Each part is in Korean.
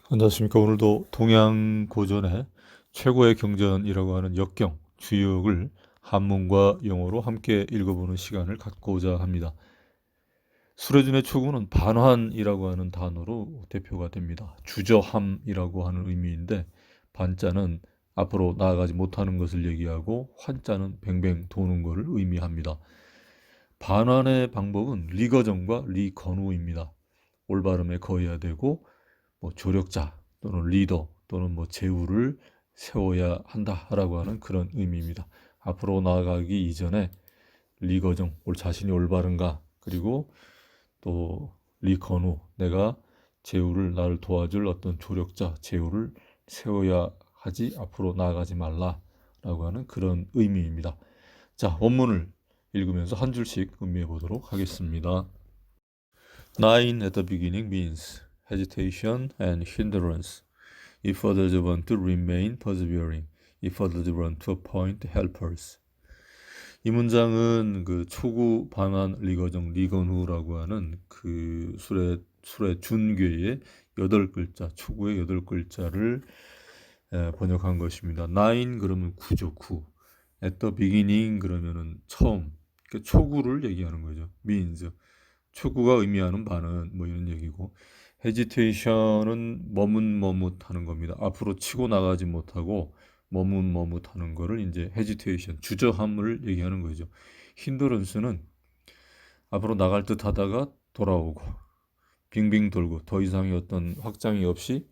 안녕하십니까. 오늘도 동양고전의 최고의 경전이라고 하는 역경, 주역을 한문과 영어로 함께 읽어보는 시간을 갖고자 합니다. 수레준의 초구는 반환이라고 하는 단어로 대표가 됩니다. 주저함이라고 하는 의미인데, 반자는 앞으로 나아가지 못하는 것을 얘기하고 환자는 뱅뱅 도는 것을 의미합니다. 반환의 방법은 리거정과 리건우입니다. 올바름에 거해야 되고 조력자 또는 리더 또는 제후를 세워야 한다라고 하는 그런 의미입니다. 앞으로 나아가기 이전에 리거정, 자신이 올바른가, 그리고 또 리건우, 내가 제후를 나를 도와줄 어떤 조력자, 제후를 세워야 하지 앞으로 나아가지 말라라고 하는 그런 의미입니다. 자, 원문을 읽으면서 한 줄씩 음미해 보도록 하겠습니다. Nine at the beginning means hesitation and hindrance. If others want to remain persevering, if others want to appoint helpers. 이 문장은 그 초구 반환 리거정 리건후라고 하는 그 술의 준괴의 8글자, 초구의 8글자를 번역한 것입니다. nine 그러면 구죠, 구. at the beginning 그러면은 처음, 그러니까 초구를 얘기하는 거죠. means 초구가 의미하는 바는 이런 얘기고, hesitation은 머뭇머뭇하는 겁니다. 앞으로 치고 나가지 못하고 머뭇머뭇하는 거를 이제 hesitation, 주저함을 얘기하는 거죠. 힌드런스는 앞으로 나갈 듯 하다가 돌아오고 빙빙 돌고 더 이상의 어떤 확장이 없이,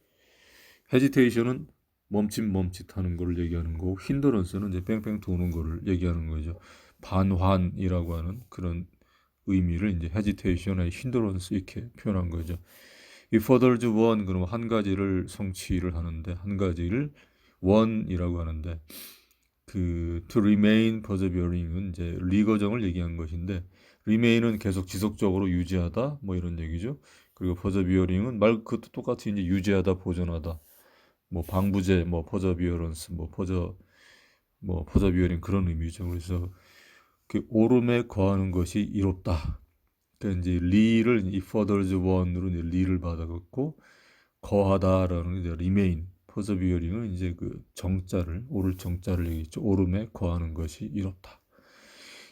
hesitation은 멈칫멈칫하는 거를 얘기하는 거고, 힌드런스는 이제 뺑뺑 도는 거를 얘기하는 거죠. 반환이라고 하는 그런 의미를 이제 hesitation의 hindrance 이렇게 표현한 거죠. If others want, 그러면 한 가지를 성취를 하는데, 한 가지를 one이라고 하는데, 그 to remain persevering은 이제 리거정을 얘기한 것인데, remain은 계속 지속적으로 유지하다 이런 얘기죠. 그리고 persevering은 말 그것도 똑같이 이제 유지하다, 보존하다, 방부제, perseverance, persevering 그런 의미죠. 그래서 그 오름에 거하는 것이 이롭다. 그러니까 이제 리를 if others want으로 이제 리를 받아갖고, 거하다라는 이제 remain, persevering은 이제 그 정자를, 오를 정자를 얘기했죠. 오름에 거하는 것이 이롭다.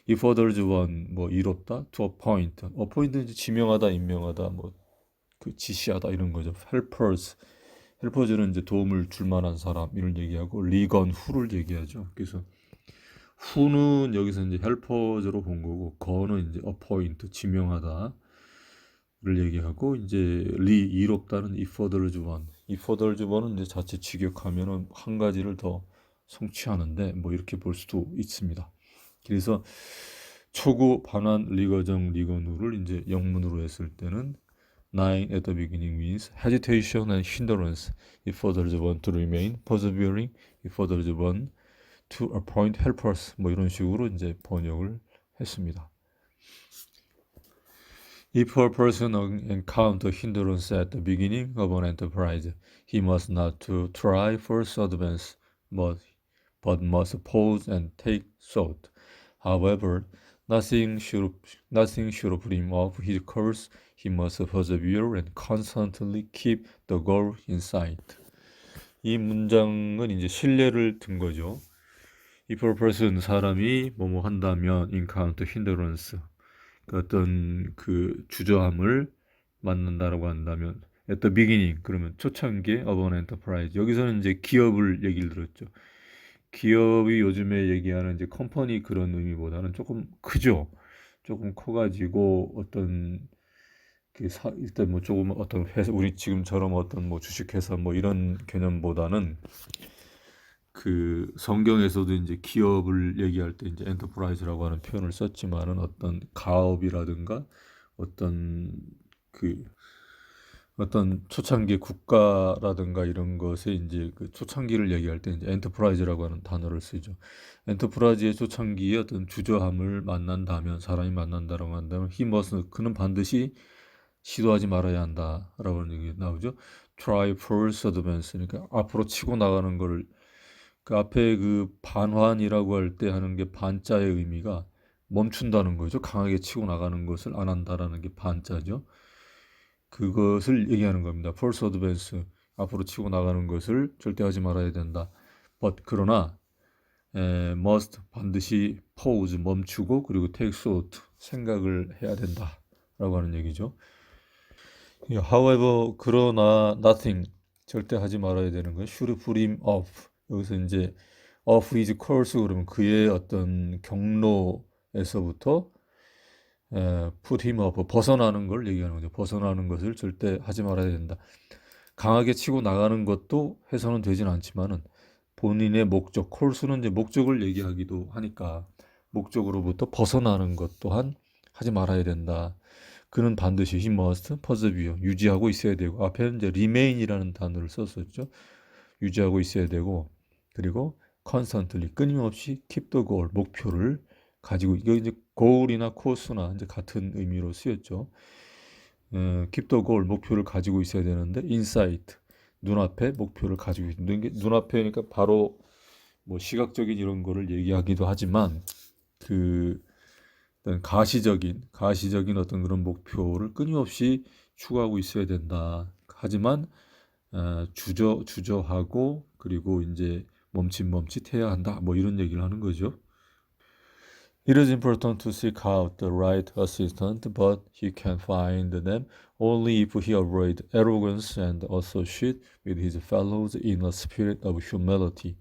if others want 이롭다, to appoint, appoint는 이제 지명하다, 임명하다, 그 지시하다 이런 거죠. helpers는 이제 도움을 줄 만한 사람 이런 얘기하고, 리건 후를 얘기하죠. 그래서 후는 여기서 이제 헬퍼즈로 본 거고, 거는 이제 어포인트, 지명하다를 얘기하고, 이제 이롭다는 if others want, if others want은 이제 자체 직역하면은 한 가지를 더 성취하는데 이렇게 볼 수도 있습니다. 그래서 초구 반환 리거정 리건후를 이제 영문으로 했을 때는 nine at the beginning means hesitation and hindrance. If others want to remain persevering, if others want to appoint helpers, 이런 식으로 이제 번역을 했습니다. If a person encounter hindrance at the beginning of an enterprise, he must not to try first advance, but must pause and take thought. However, nothing should put him off his course. He must persevere and constantly keep the goal in sight. 이 문장은 이제 신뢰를 든 거죠. If a person, 사람이 뭐뭐 한다면, encounter hindrance, 그 어떤 그 주저함을 만난다라고 한다면, at the beginning, 그러면 초창기에 of an enterprise, 여기서는 이제 기업을 얘기를 들었죠. 기업이 요즘에 얘기하는 이제 컴퍼니 그런 의미보다는 조금 크죠. 조금 커가지고 어떤 일단 조금 어떤 회사, 우리 지금처럼 어떤 주식회사 이런 개념보다는, 그 성경에서도 이제 기업을 얘기할 때 이제 엔터프라이즈라고 하는 표현을 썼지만은, 어떤 가업이라든가 어떤 그 어떤 초창기 국가라든가 이런 것에 이제 그 초창기를 얘기할 때 이제 엔터프라이즈라고 하는 단어를 쓰죠. 엔터프라이즈의 초창기에 어떤 주저함을 만난다면, 사람이 만난다라고 한다면, 그는 반드시 시도하지 말아야 한다라고 하는 얘기 나오죠. Try first advance, 그러니까 앞으로 치고 나가는 거를, 그 앞에 그 반환이라고 할 때 하는 게 반자의 의미가 멈춘다는 거죠. 강하게 치고 나가는 것을 안 한다라는 게 반자죠. 그것을 얘기하는 겁니다. First advance, 앞으로 치고 나가는 것을 절대 하지 말아야 된다. But 그러나 must 반드시 pause 멈추고 그리고 take thought 생각을 해야 된다라고 하는 얘기죠. However 그러나 nothing 절대 하지 말아야 되는 건 should put him off. 여기서 이제 off his course 그러면 그의 어떤 경로에서부터 put him off 벗어나는 걸 얘기하는 거죠. 벗어나는 것을 절대 하지 말아야 된다. 강하게 치고 나가는 것도 해서는 되진 않지만은 본인의 목적, course는 이제 목적을 얘기하기도 하니까 목적으로부터 벗어나는 것 또한 하지 말아야 된다. 그는 반드시 he must persevere 유지하고 있어야 되고 앞에는 이제 remain이라는 단어를 썼었죠. 유지하고 있어야 되고 그리고 constantly 끊임없이 keep the goal 목표를 가지고 이거 이제 goal이나 course나 이제 같은 의미로 쓰였죠. keep the goal 목표를 가지고 있어야 되는데 insight 눈앞에 목표를 가지고 있는 게 눈앞에니까 바로 뭐 시각적인 이런 거를 얘기하기도 하지만 그 어떤 가시적인 어떤 그런 목표를 끊임없이 추구하고 있어야 된다. 하지만 주저하고 그리고 이제 멈칫멈칫해야 한다. 뭐 이런 얘기를 하는 거죠. It is important to seek out the right assistant, but he can find them only if he avoids arrogance and associate with his fellows in a spirit of humility.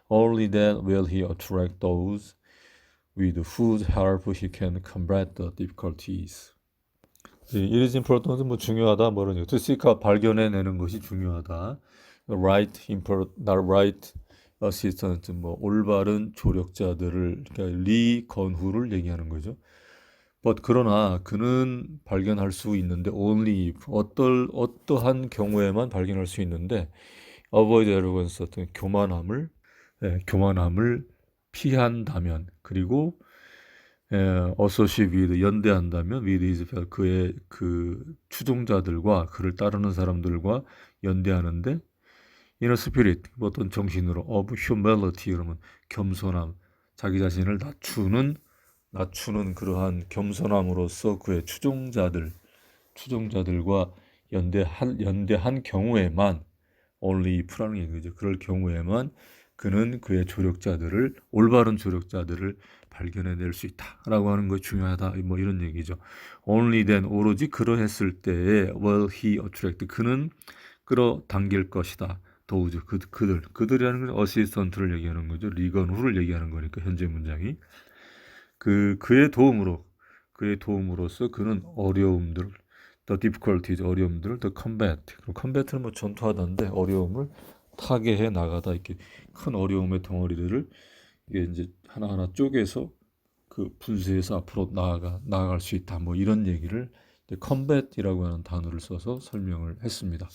Only then will he attract those with whose help he can combat the difficulties. It is important, 뭐 중요하다, 뭐 이런 to seek out 발견해내는 것이 중요하다. right assistant, 뭐 올바른 조력자들을 그러니까 리건후를 얘기하는 거죠. But 그러나 그는 발견할 수 있는데 only if 어떠한 경우에만 발견할 수 있는데 avoid arrogance 어떤 교만함을 피한다면 그리고 associate with 연대한다면 with his 그의 그 추종자들과 그를 따르는 사람들과 연대하는데 inner spirit 어떤 정신으로 of humility 그러면 겸손함 자기 자신을 낮추는 그러한 겸손함으로써 그의 추종자들과 연대한 경우에만 only if라는 얘기죠. 그럴 경우에만 그는 그의 올바른 조력자들을 발견해낼 수 있다라고 하는 것이 중요하다. 뭐 이런 얘기죠. Only then 오로지 그러했을 때에 will he attract 그는 끌어당길 것이다. those 그들이라는 건 어시스턴트를 얘기하는 거죠. 리건후를 얘기하는 거니까 현재 문장이 그의 도움으로써 그는 어려움들 the difficulties 어려움들을 the combat 그럼 combat는 뭐 전투하다인데 어려움을 타개해 나가다 이렇게 큰 어려움의 덩어리들을 이게 이제 하나하나 쪼개서 그 분쇄해서 앞으로 나아갈 수 있다. 뭐 이런 얘기를 combat이라고 하는 단어를 써서 설명을 했습니다.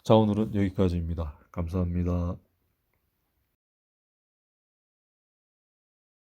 자, 오늘은 여기까지입니다. 감사합니다.